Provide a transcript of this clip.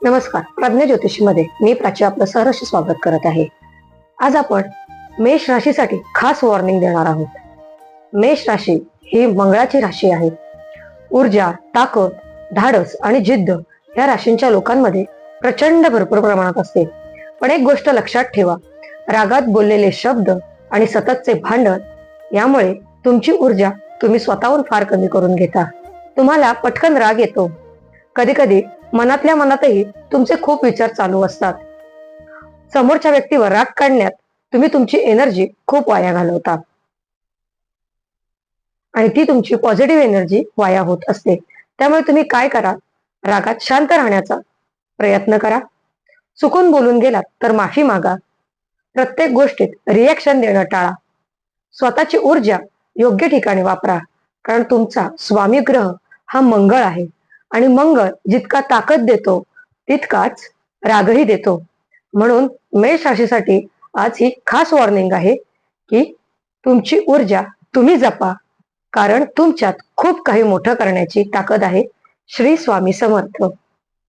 नमस्कार. प्रज्ञा ज्योतिषीमध्ये मी प्राची आपलं सहर्ष स्वागत करत आहे. आज आपण मेष राशीसाठी खास वॉर्निंग देणार आहोत. मेष राशी ही मंगळाची राशी आहे. ऊर्जा, ताकद, धाडस आणि जिद्द या राशींच्या लोकांमध्ये प्रचंड भरपूर प्रमाणात असते. पण एक गोष्ट लक्षात ठेवा, रागात बोललेले शब्द आणि सततचे भांडण यामुळे तुमची ऊर्जा तुम्ही स्वतःहून फार कमी करून घेता. तुम्हाला पटकन राग येतो. कधी कधी मनातल्या मनातही तुमचे खूप विचार चालू असतात. समोरच्या व्यक्तीवर राग काढण्यात तुम्ही तुमची एनर्जी खूप वाया घालवता आणि ती तुमची पॉझिटिव्ह एनर्जी वाया होत असते. त्यामुळे तुम्ही काय करा, रागात शांत राहण्याचा प्रयत्न करा. चुकून बोलून गेलात तर माफी मागा. प्रत्येक गोष्टीत रिॲक्शन देणं टाळा. स्वतःची ऊर्जा योग्य ठिकाणी वापरा, कारण तुमचा स्वामी ग्रह हा मंगळ आहे आणि मंगळ जितका ताकद देतो तितकाच रागही देतो. म्हणून मेष राशीसाठी आज ही खास वॉर्निंग आहे की तुमची ऊर्जा तुम्ही जपा, कारण तुमच्यात खूप काही मोठं करण्याची ताकद आहे. श्री स्वामी समर्थ.